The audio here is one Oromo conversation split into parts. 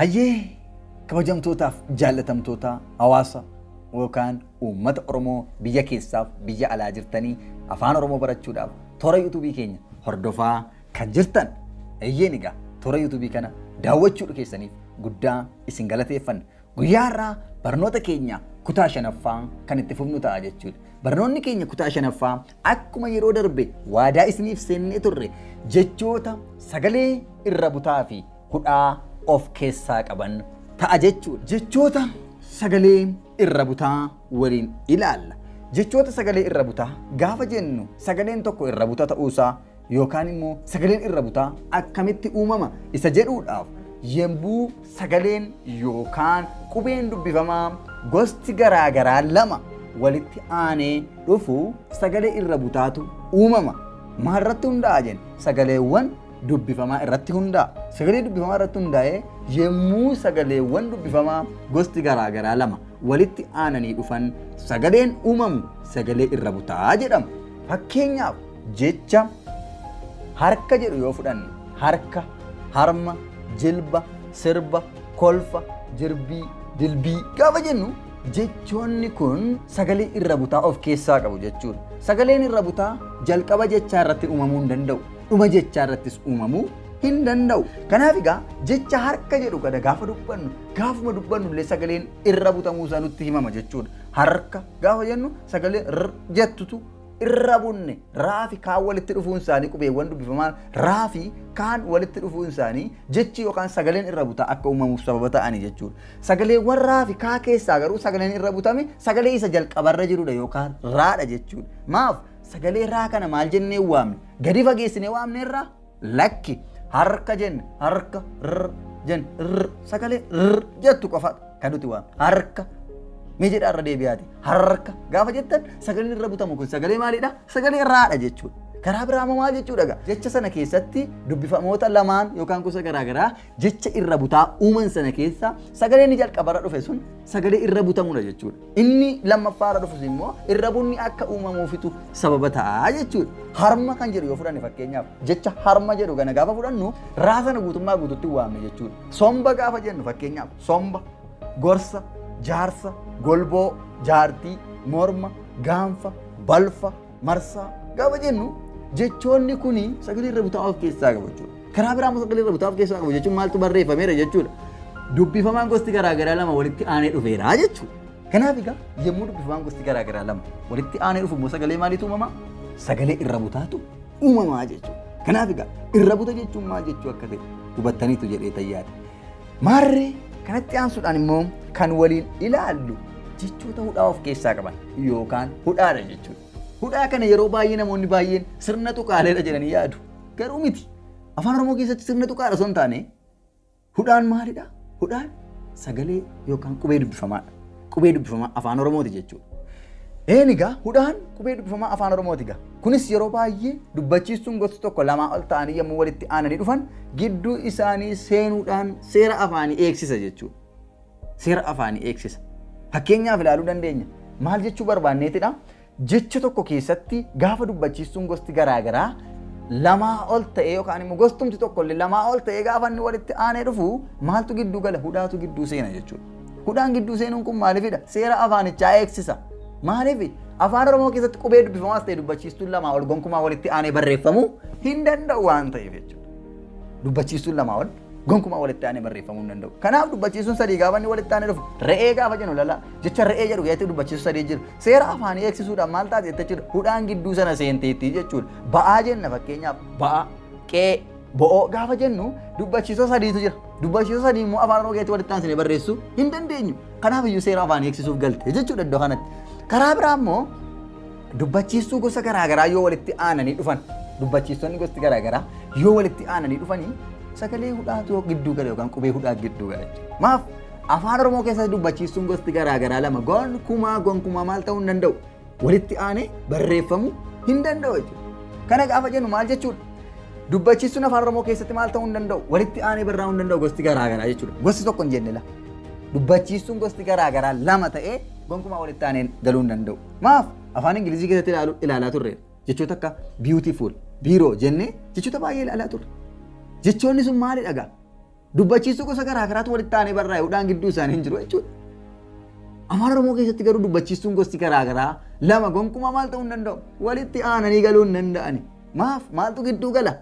Hayyee kabajamtootaaf jaallatamtoota hawaasa yookaan uummata Oromoo biyya keessaaf biyya alaa jirtanii afaan Oromoo barachuudhaaf toora yuutuubii keenya hordofaa kan jirtan. Hayyeen egaa toora yuutuubii kana daawwachuu keessaniif guddaa isin galateeffanna. Guyyaa irraa barnoota keenya kutaa 5ffaa kan itti fufnu ta'a jechuudha. Barnoonni keenya kutaa 5ffaa akkuma yeroo darbe waadaa isiniif seennee turre jechoota sagalee irra butaa fi hudhaa of keessaa qaban ta'a jechuudha. Jechoota sagalee irra butaa waliin ilaalla. Jechoota sagalee irra butaa gaafa jennu sagaleen tokko irra butaa ta'uusaa yookaan immoo sagaleen irra butaa akkamitti uumama isa jedhuudhaaf yemmuu sagaleen yookaan qubeen dubbifamaa gosti garaagaraa lama walitti aanee dhufu sagalee irra butaatu uumama. Maalirratti hundaa'a jenna? Sagaleewwan dubbifamaa irratti hundaa'a. Sagalee dubbifamaa irratti hundaa'ee yemmuu sagaleewwan dubbifamaa gosti garaagaraa lama walitti aananii dhufan sagaleen uumamu sagalee irra butaa jedhama. Fakkeenyaaf jecha harka jedhu yoo fudhanne harka, harma, jilba, sirba, kolfa, jirbii, dilbii gaafa jennu jechoonni kun sagalee irra butaa of keessaa qabu jechuudha. Sagaleen irra butaa jalqaba jechaa irratti uumamuu hin danda'u. Dhuma jechaa irrattis uumamuu hin danda'u. Kanaaf egaa jecha harka jedhu kana gaafa dubbannu gaafuma dubbannu illee sagaleen irra butamuu isaa nutti himama jechuudha. Harka gaafa jennu sagalee jettutu irra bunne raafi kaan walitti dhufuun isaanii qubeewwan dubbifamaan raafi kaan walitti dhufuun isaanii jechi yookaan sagaleen irra butaa akka uumamuuf sababa ta'anii jechuudha. Sagaleewwan raafi kaa keessaa garuu sagaleen irra butame sagalee isa jalqabarra jirudha yookaan raadha jechuudha. Maaf sagalee raa kana maal jennee waamne? Gadi fageessinee waamne irraa lakki harka jenne harka jenne sagalee jettu qofa kan nuti waamne harka. Mee jedhaa irra deebi'aati harka gaafa jettan sagaleen irra butamu kun sagalee maalidha? Sagalee raadha jechuudha. Karaa biraa maal jechuudha? Jecha sana keessatti dubbifamoota lamaan yookaan gosa garaagaraa jecha irra butaa uuman sana keessa sagaleen jalqabarra dhufe sun sagalee irra butamudha jechuudha. Inni lammaffaarra dhufus immoo irra bunni akka uumamuufitu sababa ta'a jechuudha. Harma kan jedhu yoo fudhanne fakkeenyaaf jecha harma jedhu kana gaafa fudhannu raa sana guutummaa guututti waamne jechuudha. Somba gaafa jennu fakkeenyaaf somba, gorsa, jaarsa, golboo, jaartii, morma, gaanfa, balfa, marsaa gaafa jennu jechoonni kuni sagalee irra butaa of keessaa qabu jechuudha. Karaa biraa sagalee irra butaa of keessaa qabu jechuun maaltu barreeffameera jechuudha. Dubbifamaan gosti garaagaraa lama walitti aanee dhufeera jechuudha. Kanaaf egaa yemmuu dubbifamaan gosti garaagaraa lama walitti aanee dhufu immoo sagalee maaliitu uumama? Sagalee irra butaatu uumamaa jechuudha. Kanaaf egaa irra buta jechuun maal jechuu akka ta'e hubattaniitu jedhee tayyaadha. Maarree kanatti aansuudhaan immoo kan waliin ilaallu jechoota hudhaa of keessaa qaban yookaan hudhaadha jechuudha. Hudhaa kana yeroo baay'ee namoonni baay'een sirna tuqaaleedha jedhanii yaadu. Garuu miti. Afaan Oromoo keessatti sirna tuqaadha osoo hin taane hudhaan maalidha? Hudhaan sagalee yookaan qubee dubbifamaadha. Qubee dubbifamaa afaan Oromooti jechuudha. Eenigaa hudhaan qubee dubbifamaa afaan Oromooti gaa. Kunis yeroo baay'ee dubbachiistuun gosti tokko lamaa ol ta'anii yommuu walitti aananii dhufan gidduu isaanii seenuudhaan seera afaanii eegsisa jechuudha. Seera afaanii eegsisa. Fakkeenyaaf ilaaluu dandeenya. Maal jechuu barbaanneetidha? Jecha tokko keessatti gaafa dubbachiistuun gosti garaagaraa lamaa ol ta'ee yookaan immoo gostumti tokko illee lamaa ol ta'ee gaafa inni walitti aanee dhufu maaltu gidduu gala? Hudhaatu gidduu seena jechuudha. Hudhaan gidduu seenuun kun maaliifidha? Seera afaanichaa eegsisa. Maaliif? Afaan Oromoo keessatti qubee dubbifamaas ta'e dubbachiistuun lamaa ol gonkumaa walitti aanee barreeffamuu hin danda'u waan ta'eef jechuudha. Dubbachiistuun lamaa ol gonkumaa walitti aanee barreeffamuu hin danda'u. Kanaaf dubbachiistuun sadii gaafa inni walitti aanee dhufu re'ee gaafa jennu lala jecha re'ee jedhu keessatti dubbachiistuu sadii jiru. Seera afaanii eegsisuudhaan maal taate jechuudha? Hudhaan gidduu sana seenteetti jechuudha. Ba'aa jenna fakkeenyaaf ba'aa, qee, bo'oo gaafa jennu dubbachiistuu sadiitu jira. Dubbachiistuu sadii immoo afaan Oromoo keessatti walitti aansine barreessuu hin dandeenyu. Kanaaf iyyuu seera afaanii eegsisuuf galte jechuudha iddoo kanatti. Karaa biraa immoo dubbachiistuu gosa garaagaraa yoo walitti aananii dhufan dubbachiistonni gosti garaagaraa yoo walitti aananii dhufanii sagalee hudhaatu gidduu gala yookaan qubee hudhaa gidduu gala. Maaf afaan Oromoo keessatti dubbachiistuun gosti garaagaraa lama gonkumaa maal ta'uu hin danda'u? Walitti aanee barreeffamuu hin danda'u jechuudha. Kana gaafa jennu maal jechuudha? Dubbachiistuun afaan Oromoo keessatti maal ta'uu hin danda'u? Walitti aanee barreeffamuu hin danda'u gosti garaagaraa jechuudha. Gosti tokko hin jenne la. Dubbachiistuun gosti garaagaraa lama ta'ee gonkumaa walitti aanee galuu hin danda'u. Maaf afaan Ingilizii keessatti ilaalaa turre jechoota akka beautiful, biiroo jennee jechoota baay'ee ilaalaa turre. Jechoonni sun maalidha gaa? Dubbachiistuu gosa garaa garaatu walitti aanee barraa'uudhaan gidduu isaanii hin jiru jechuudha. Afaan Oromoo keessatti garuu dubbachiistuun gosti garaa garaa lama gonkumaa maal ta'uu hin danda'u. Walitti aananii galuu hin danda'ani. Maaf maaltu gidduu gala?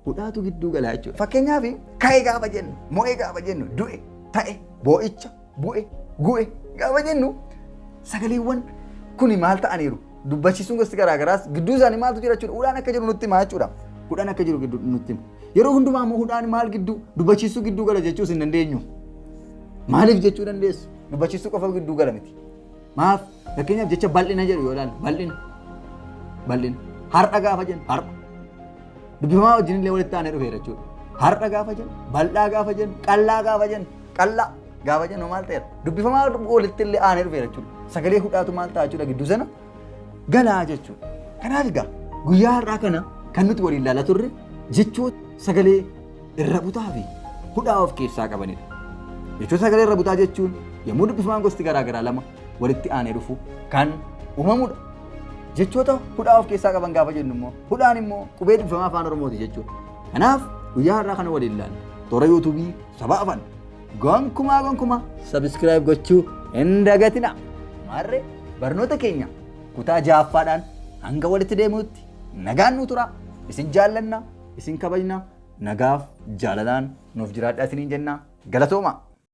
Hudhaatu gidduu gala jechuudha. Fakkeenyaaf ka'e gaafa jennu, mo'e gaafa jennu, du'e, ta'e, boo'icha, bu'e, gu'e gaafa jennu sagaleewwan kuni maal ta'aniiru? Dubbachiistuun gosti garaa garaas gidduu isaanii maaltu jira jechuudha. Hudhaan akka jiru nutti himaa jechuudha. Hudhaan akka jiru gidduu nutti hima. Yeroo hundumaa immoo hudhaan maal gidduu dubbachiistuu gidduu gala jechuus hin dandeenyu. Maaliif jechuu dandeessu? Dubbachiistuu qofa gidduu gala miti. Maaf fakkeenyaaf jecha bal'ina jedhu yoo ilaalle bal'ina. Har'a gaafa jennu har'a. Dubbifamaa wajjin illee walitti aanee dhufeera jechuudha. Har'a gaafa jennu, bal'aa gaafa jennu, qallaa gaafa jennu, qallaa gaafa jennu maal ta'eera? Dubbifamaa walitti illee aanee dhufeera jechuudha. Sagalee hudhaatu maal ta'a jechuudha gidduu sana galaa jechuudha. Kanaaf egaa guyyaa har'aa kana kan nuti waliin ilaalaa turre jechoota sagalee irra butaa fi hudhaa of keessaa qabanidha. Jechoota sagalee irra butaa jechuun yommuu dubbifamaan gosti garaa garaa lama walitti aanee dhufu kan uumamudha. Jechoota hudhaa of keessaa qaban gaafa jennu immoo hudhaan immoo qubee dubbifamaa afaan Oromooti jechuudha. Kanaaf guyyaa har'aa kana waliin ilaalle toora yuutuubii Sabaa Afaan gonkumaa sabiskiraayib gochuu hin dagatina. Maarree barnoota keenya kutaa 6ffaadhaan hanga walitti deemuutti nagaan nu tura. Isin jaallanna, isin kabajna, nagaaf jaalalaan nuuf jiraadhaa isiniin jenna. Galatooma.